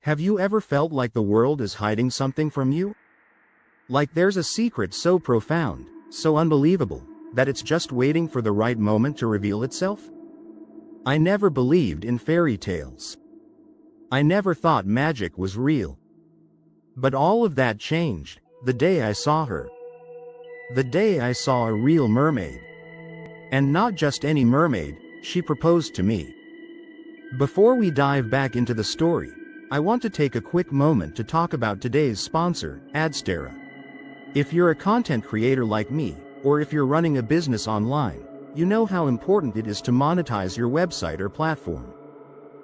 Have you ever felt like the world is hiding something from you? Like there's a secret so profound, so unbelievable, that it's just waiting for the right moment to reveal itself? I never believed in fairy tales. I never thought magic was real. But all of that changed the day I saw her. The day I saw a real mermaid. And not just any mermaid, she proposed to me. Before we dive back into the story, I want to take a quick moment to talk about today's sponsor, Adstera. If you're a content creator like me, or if you're running a business online, you know how important it is to monetize your website or platform.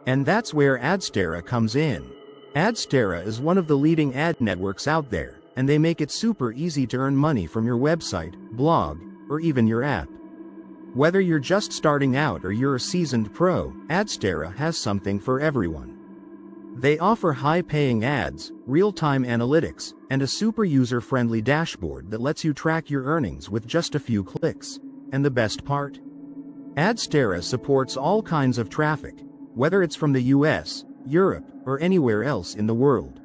And that's where Adstera comes in. Adstera is one of the leading ad networks out there, and they make it super easy to earn money from your website, blog, or even your app. Whether you're just starting out or you're a seasoned pro, Adstera has something for everyone. They offer high-paying ads, real-time analytics, and a super user-friendly dashboard that lets you track your earnings with just a few clicks. And the best part? Adstera supports all kinds of traffic, whether it's from the US, Europe, or anywhere else in the world.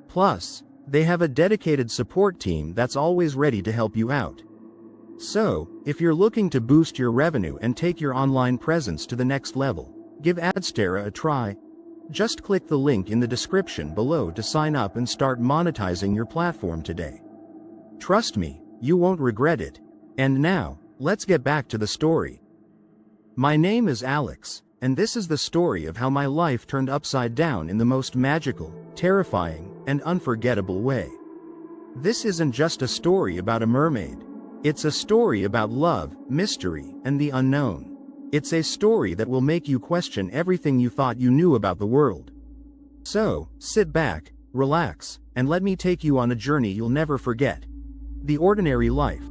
Plus, they have a dedicated support team that's always ready to help you out. So, if you're looking to boost your revenue and take your online presence to the next level, give Adstera a try. Just click the link in the description below to sign up and start monetizing your platform today. Trust me, you won't regret it. And now, let's get back to the story. My name is Alex, and this is the story of how my life turned upside down in the most magical, terrifying, and unforgettable way. This isn't just a story about a mermaid. It's a story about love, mystery, and the unknown. It's a story that will make you question everything you thought you knew about the world. So, sit back, relax, and let me take you on a journey you'll never forget. The ordinary life.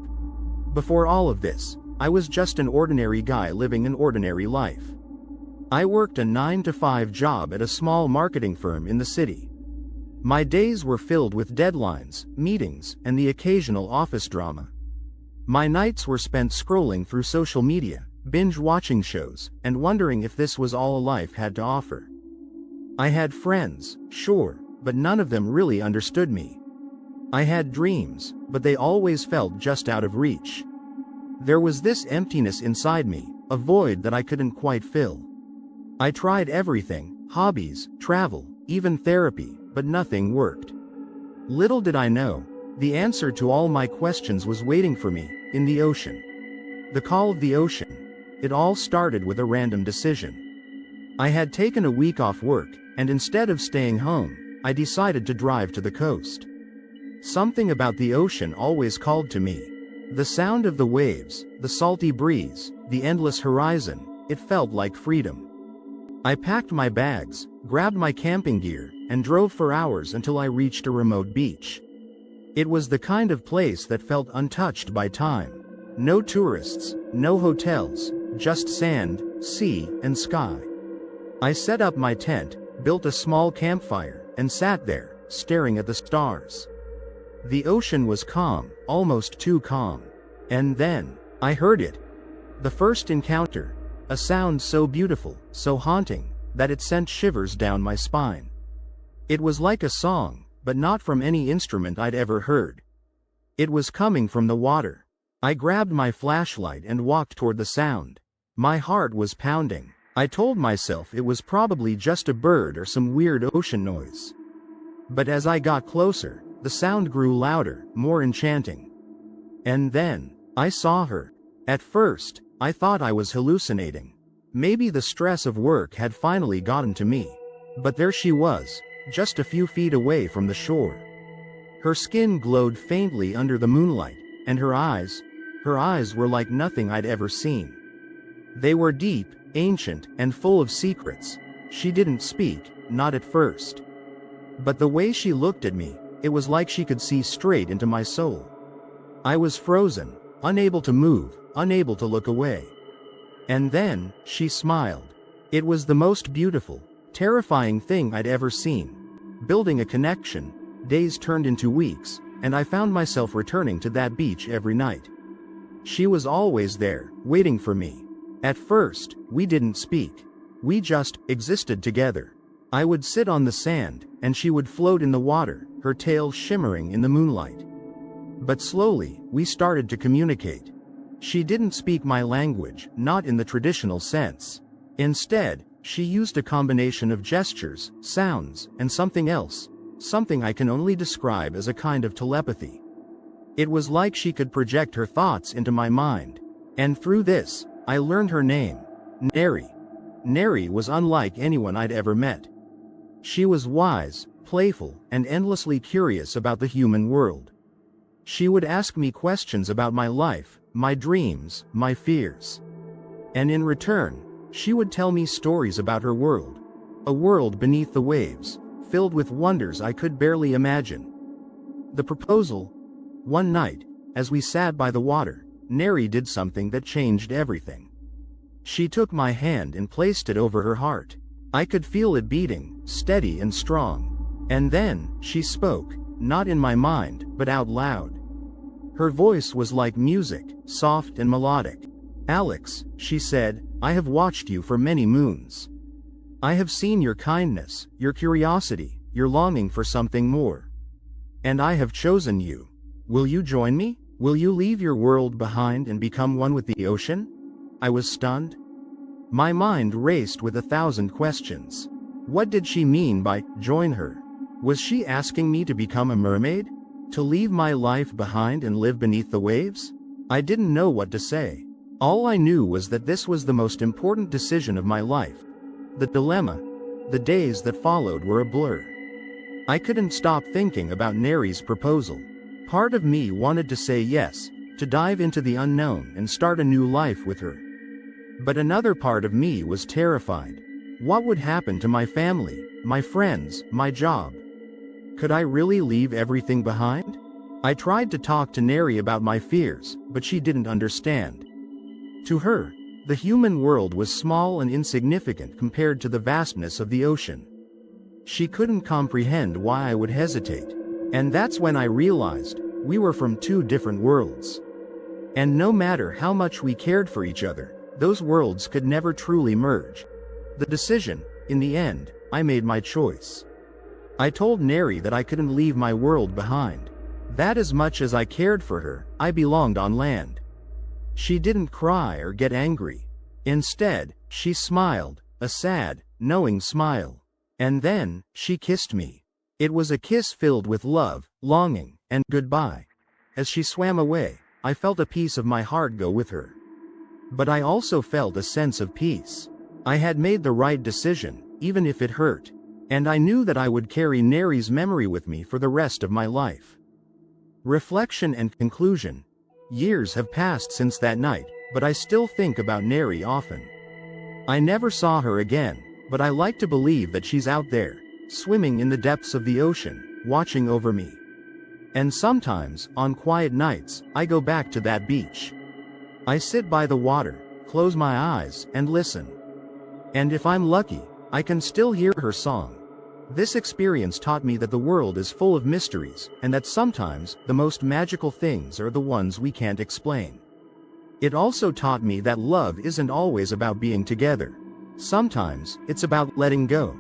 Before all of this, I was just an ordinary guy living an ordinary life. I worked a 9-to-5 job at a small marketing firm in the city. My days were filled with deadlines, meetings, and the occasional office drama. My nights were spent scrolling through social media, binge-watching shows, and wondering if this was all life had to offer. I had friends, sure, but none of them really understood me. I had dreams, but they always felt just out of reach. There was this emptiness inside me, a void that I couldn't quite fill. I tried everything, hobbies, travel, even therapy, but nothing worked. Little did I know, the answer to all my questions was waiting for me, in the ocean. The call of the ocean. It all started with a random decision. I had taken a week off work, and instead of staying home, I decided to drive to the coast. Something about the ocean always called to me. The sound of the waves, the salty breeze, the endless horizon, it felt like freedom. I packed my bags, grabbed my camping gear, and drove for hours until I reached a remote beach. It was the kind of place that felt untouched by time. No tourists, no hotels, just sand, sea, and sky. I set up my tent, built a small campfire, and sat there, staring at the stars. The ocean was calm, almost too calm. And then, I heard it. The first encounter. A sound so beautiful, so haunting, that it sent shivers down my spine. It was like a song, but not from any instrument I'd ever heard. It was coming from the water. I grabbed my flashlight and walked toward the sound. My heart was pounding. I told myself it was probably just a bird or some weird ocean noise. But as I got closer, the sound grew louder, more enchanting. And then, I saw her. At first, I thought I was hallucinating. Maybe the stress of work had finally gotten to me. But there she was, just a few feet away from the shore. Her skin glowed faintly under the moonlight, and her eyes were like nothing I'd ever seen. They were deep, ancient, and full of secrets. She didn't speak, not at first. But the way she looked at me, it was like she could see straight into my soul. I was frozen, unable to move, unable to look away. And then, she smiled. It was the most beautiful, terrifying thing I'd ever seen. Building a connection, days turned into weeks, and I found myself returning to that beach every night. She was always there, waiting for me. At first, we didn't speak. We just existed together. I would sit on the sand, and she would float in the water, her tail shimmering in the moonlight. But slowly, we started to communicate. She didn't speak my language, not in the traditional sense. Instead, she used a combination of gestures, sounds, and something else, something I can only describe as a kind of telepathy. It was like she could project her thoughts into my mind. And through this, I learned her name, Neri. Neri was unlike anyone I'd ever met. She was wise, playful, and endlessly curious about the human world. She would ask me questions about my life, my dreams, my fears. And in return, she would tell me stories about her world. A world beneath the waves, filled with wonders I could barely imagine. The proposal. One night, as we sat by the water, Neri did something that changed everything. She took my hand and placed it over her heart. I could feel it beating, steady and strong. And then, she spoke, not in my mind, but out loud. Her voice was like music, soft and melodic. "Alex," she said, "I have watched you for many moons. I have seen your kindness, your curiosity, your longing for something more. And I have chosen you. Will you join me? Will you leave your world behind and become one with the ocean?" I was stunned. My mind raced with 1,000 questions. What did she mean by join her? Was she asking me to become a mermaid? To leave my life behind and live beneath the waves? I didn't know what to say. All I knew was that this was the most important decision of my life. The dilemma. The days that followed were a blur. I couldn't stop thinking about Neri's proposal. Part of me wanted to say yes, to dive into the unknown and start a new life with her. But another part of me was terrified. What would happen to my family, my friends, my job? Could I really leave everything behind? I tried to talk to Neri about my fears, but she didn't understand. To her, the human world was small and insignificant compared to the vastness of the ocean. She couldn't comprehend why I would hesitate. And that's when I realized, we were from two different worlds. And no matter how much we cared for each other, those worlds could never truly merge. The decision, in the end, I made my choice. I told Neri that I couldn't leave my world behind. That as much as I cared for her, I belonged on land. She didn't cry or get angry. Instead, she smiled, a sad, knowing smile. And then, she kissed me. It was a kiss filled with love, longing, and goodbye. As she swam away, I felt a piece of my heart go with her. But I also felt a sense of peace. I had made the right decision, even if it hurt. And I knew that I would carry Neri's memory with me for the rest of my life. Reflection and conclusion. Years have passed since that night, but I still think about Neri often. I never saw her again, but I like to believe that she's out there, swimming in the depths of the ocean, watching over me. And sometimes, on quiet nights, I go back to that beach. I sit by the water, close my eyes, and listen. And if I'm lucky, I can still hear her song. This experience taught me that the world is full of mysteries, and that sometimes, the most magical things are the ones we can't explain. It also taught me that love isn't always about being together. Sometimes, it's about letting go.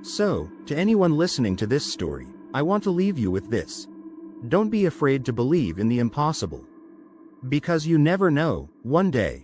So, to anyone listening to this story, I want to leave you with this. Don't be afraid to believe in the impossible. Because you never know, one day,